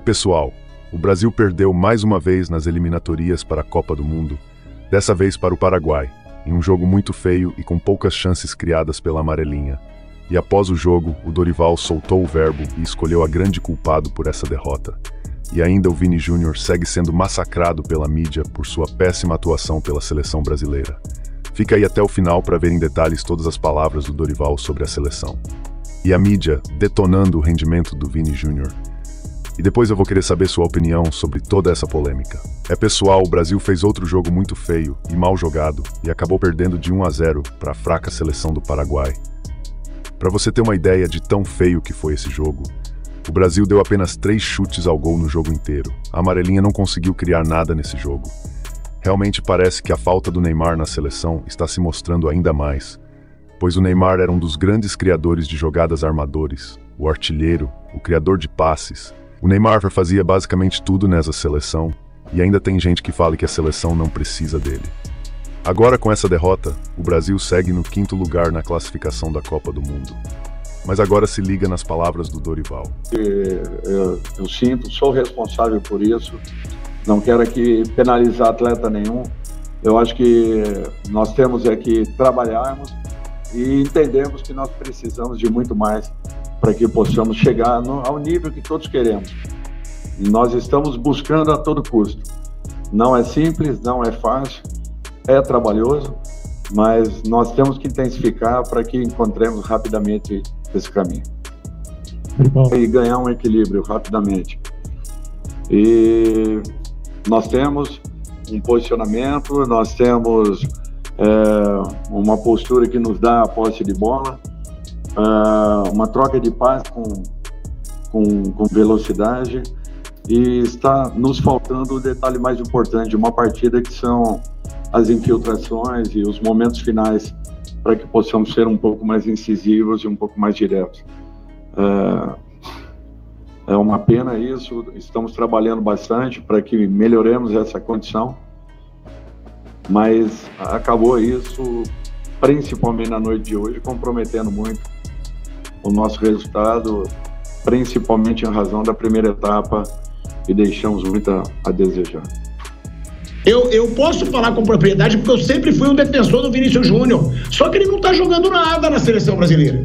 Pessoal, o Brasil perdeu mais uma vez nas eliminatórias para a Copa do Mundo, dessa vez para o Paraguai, em um jogo muito feio e com poucas chances criadas pela amarelinha. E após o jogo, o Dorival soltou o verbo e escolheu a grande culpado por essa derrota. E ainda o Vini Júnior segue sendo massacrado pela mídia por sua péssima atuação pela seleção brasileira. Fica aí até o final para ver em detalhes todas as palavras do Dorival sobre a seleção. E a mídia detonando o rendimento do Vini Júnior. E depois eu vou querer saber sua opinião sobre toda essa polêmica. Pessoal, o Brasil fez outro jogo muito feio e mal jogado e acabou perdendo de 1-0 para a fraca seleção do Paraguai. Para você ter uma ideia de tão feio que foi esse jogo, o Brasil deu apenas 3 chutes ao gol no jogo inteiro. A amarelinha não conseguiu criar nada nesse jogo. Realmente parece que a falta do Neymar na seleção está se mostrando ainda mais, pois o Neymar era um dos grandes criadores de jogadas armadores, o artilheiro, o criador de passes. O Neymar fazia basicamente tudo nessa seleção, e ainda tem gente que fala que a seleção não precisa dele. Agora, com essa derrota, o Brasil segue no 5º lugar na classificação da Copa do Mundo. Mas agora se liga nas palavras do Dorival. Eu sinto, sou responsável por isso, não quero aqui penalizar atleta nenhum. Eu acho que nós temos que trabalharmos e entendemos que nós precisamos de muito mais para que possamos chegar ao nível que todos queremos. E nós estamos buscando a todo custo. Não é simples, não é fácil, é trabalhoso, mas nós temos que intensificar para que encontremos rapidamente esse caminho. E ganhar um equilíbrio rapidamente. E nós temos um posicionamento, nós temos uma postura que nos dá a posse de bola, uma troca de passe com velocidade, e está nos faltando o detalhe mais importante de uma partida, que são as infiltrações e os momentos finais, para que possamos ser um pouco mais incisivos e um pouco mais diretos. É uma pena isso, estamos trabalhando bastante para que melhoremos essa condição, mas acabou isso, principalmente na noite de hoje, comprometendo muito o nosso resultado, principalmente em razão da primeira etapa, e deixamos muito a desejar. Eu posso falar com propriedade porque eu sempre fui um defensor do Vinícius Júnior, só que ele não tá jogando nada na seleção brasileira.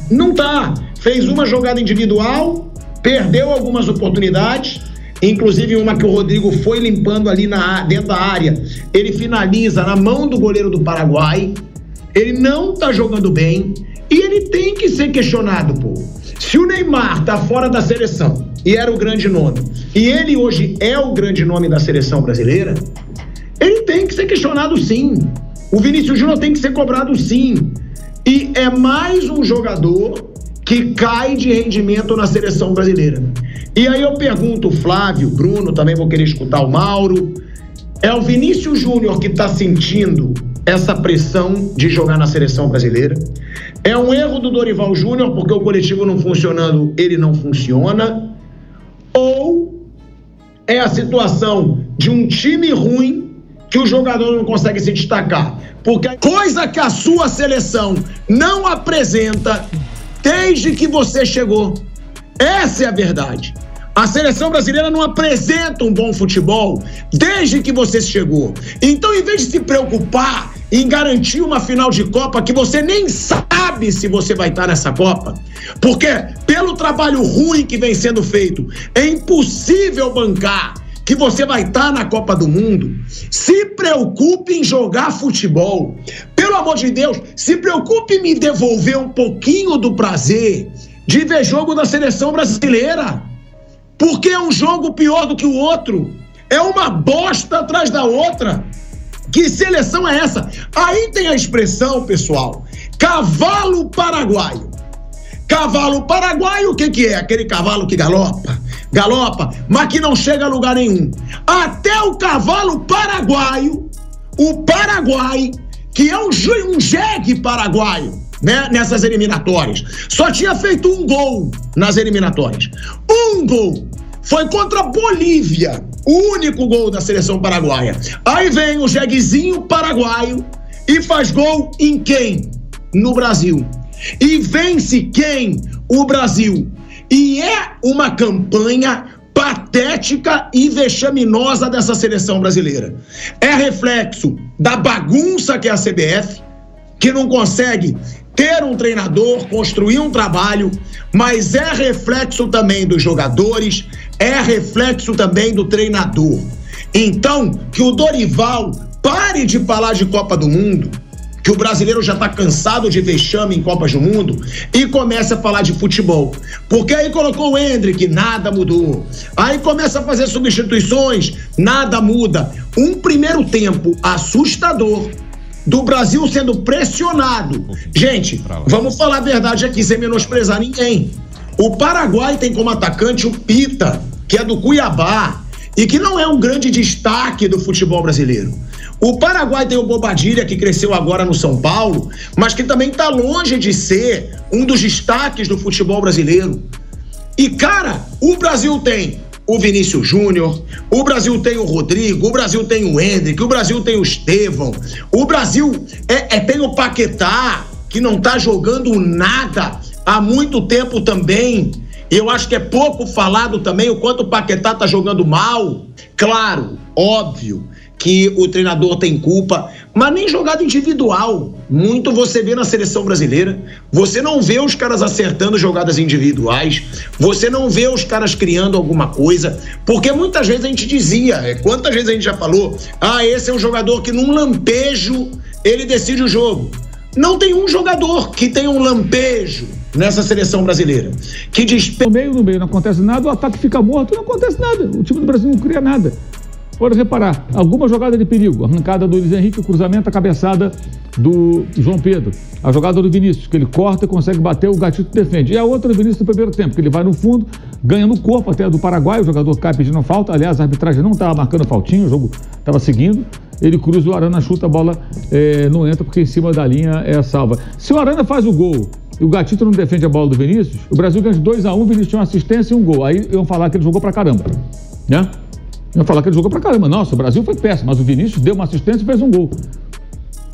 Não tá. Fez uma jogada individual, perdeu algumas oportunidades, inclusive uma que o Rodrigo foi limpando ali dentro da área. Ele finaliza na mão do goleiro do Paraguai. Ele não tá jogando bem e ele tem que ser questionado, pô. Se o Neymar tá fora da seleção e era o grande nome, e ele hoje é o grande nome da seleção brasileira, ele tem que ser questionado sim. O Vinícius Júnior tem que ser cobrado sim. E é mais um jogador que cai de rendimento na seleção brasileira. E aí eu pergunto, Flávio, Bruno, também vou querer escutar o Mauro, é o Vinícius Júnior que está sentindo essa pressão de jogar na seleção brasileira? É um erro do Dorival Júnior, porque o coletivo não funcionando, ele não funciona? Ou é a situação de um time ruim que o jogador não consegue se destacar? Porque coisa que a sua seleção não apresenta desde que você chegou. Essa é a verdade. A seleção brasileira não apresenta um bom futebol desde que você chegou. Então, em vez de se preocupar em garantir uma final de Copa que você nem sabe se você vai estar nessa Copa, porque pelo trabalho ruim que vem sendo feito, é impossível bancar que você vai estar na Copa do Mundo, se preocupe em jogar futebol. Pelo amor de Deus, se preocupe em me devolver um pouquinho do prazer de ver jogo da seleção brasileira. Porque é um jogo pior do que o outro. É uma bosta atrás da outra. Que seleção é essa? Aí tem a expressão, pessoal, cavalo paraguaio. Cavalo paraguaio, o que é? Aquele cavalo que galopa, mas que não chega a lugar nenhum. Até o cavalo paraguaio, o Paraguai, que é um jegue paraguaio, né, nessas eliminatórias, só tinha feito um gol nas eliminatórias. Um gol. Foi contra a Bolívia, o único gol da seleção paraguaia. Aí vem o jeguezinho paraguaio e faz gol em quem? No Brasil. E vence quem? O Brasil. E é uma campanha patética e vexaminosa dessa seleção brasileira. É reflexo da bagunça que é a CBF, que não consegue ter um treinador, construir um trabalho, mas é reflexo também dos jogadores, é reflexo também do treinador. Então, que o Dorival pare de falar de Copa do Mundo, que o brasileiro já está cansado de vexame em Copas do Mundo, e comece a falar de futebol. Porque aí colocou o Endrick, nada mudou. Aí começa a fazer substituições, nada muda. Um primeiro tempo assustador do Brasil sendo pressionado. Gente, vamos falar a verdade aqui, sem menosprezar ninguém. O Paraguai tem como atacante o Pita, que é do Cuiabá, e que não é um grande destaque do futebol brasileiro. O Paraguai tem o Bobadilla, que cresceu agora no São Paulo, mas que também está longe de ser um dos destaques do futebol brasileiro. E, cara, o Brasil tem o Vinícius Júnior, o Brasil tem o Rodrigo, o Brasil tem o Endrick, o Brasil tem o Estevão, o Brasil tem o Paquetá, que não está jogando nada há muito tempo também. Eu acho que é pouco falado também o quanto o Paquetá está jogando mal. Claro, óbvio que o treinador tem culpa, mas nem jogada individual. Muito você vê na seleção brasileira. Você não vê os caras acertando jogadas individuais, você não vê os caras criando alguma coisa, porque muitas vezes a gente dizia, quantas vezes a gente já falou, esse é um jogador que num lampejo ele decide o jogo. Não tem um jogador que tenha um lampejo nessa seleção brasileira, que no meio não acontece nada, o ataque fica morto, não acontece nada, o time do Brasil não cria nada. Pode reparar, alguma jogada de perigo, arrancada do Luiz Henrique, o cruzamento, a cabeçada do João Pedro, a jogada do Vinícius, que ele corta e consegue bater, o Gatito defende, e a outra do Vinícius no primeiro tempo, que ele vai no fundo, ganha no corpo até do Paraguai, o jogador cai pedindo falta, aliás, a arbitragem não estava marcando faltinha, o jogo estava seguindo, ele cruza, o Arana chuta, a bola não entra, porque em cima da linha é salva. Se o Arana faz o gol e o Gatito não defende a bola do Vinícius, o Brasil ganha de 2-1, o Vinícius tinha uma assistência e um gol, aí iam falar que ele jogou pra caramba, né? Iam falar que ele jogou pra caramba. Nossa, o Brasil foi péssimo, mas o Vinícius deu uma assistência e fez um gol.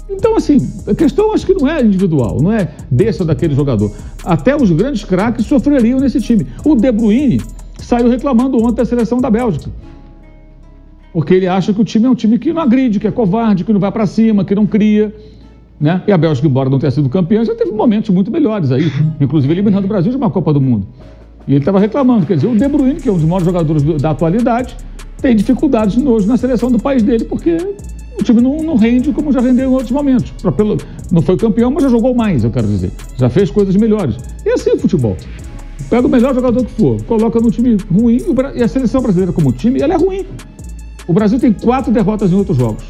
Então, assim, a questão acho que não é individual, não é desse ou daquele jogador. Até os grandes craques sofreriam nesse time. O De Bruyne saiu reclamando ontem da seleção da Bélgica, porque ele acha que o time é um time que não agride, que é covarde, que não vai pra cima, que não cria, né? E a Bélgica, embora não tenha sido campeã, já teve momentos muito melhores aí, inclusive eliminando o Brasil de uma Copa do Mundo. E ele estava reclamando, quer dizer, o De Bruyne, que é um dos maiores jogadores da atualidade, tem dificuldades hoje na seleção do país dele, porque o time não rende como já rendeu em outros momentos. Não foi campeão, mas já jogou mais, eu quero dizer. Já fez coisas melhores. E assim o futebol. Pega o melhor jogador que for, coloca no time ruim, e a seleção brasileira como time, ela é ruim. O Brasil tem 4 derrotas em outros jogos.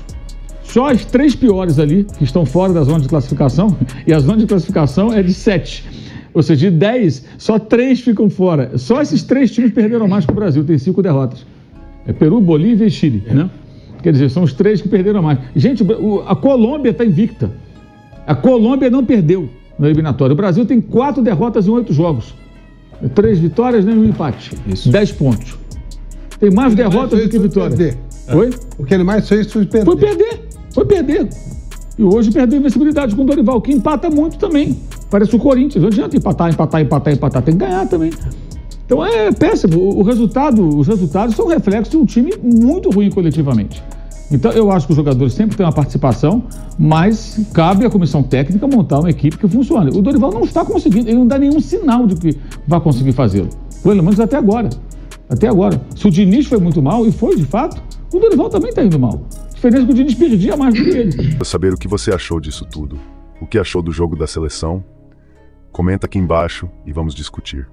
Só as 3 piores ali, que estão fora da zona de classificação, e a zona de classificação é de 7. Ou seja, de 10, só 3 ficam fora. Só esses 3 times perderam mais que o Brasil, tem 5 derrotas. É Peru, Bolívia e Chile, né? Quer dizer, são os 3 que perderam mais. Gente, a Colômbia está invicta. A Colômbia não perdeu na eliminatória. O Brasil tem 4 derrotas em 8 jogos. 3 vitórias, nenhum empate. Isso. 10 pontos. Tem mais derrotas do que vitórias. Oi? O que ele mais fez foi perder. Foi perder. E hoje perdeu a invencibilidade com o Dorival, que empata muito também. Parece o Corinthians. Não adianta empatar. Tem que ganhar também. Então é péssimo. Os resultados são reflexos de um time muito ruim coletivamente. Então eu acho que os jogadores sempre têm uma participação, mas cabe à comissão técnica montar uma equipe que funcione. O Dorival não está conseguindo, ele não dá nenhum sinal de que vai conseguir fazê-lo. Pelo menos até agora. Se o Diniz foi muito mal, e foi de fato, o Dorival também está indo mal. A diferença é que o Diniz perdia mais do que ele. Para saber o que você achou disso tudo, o que achou do jogo da seleção, comenta aqui embaixo e vamos discutir.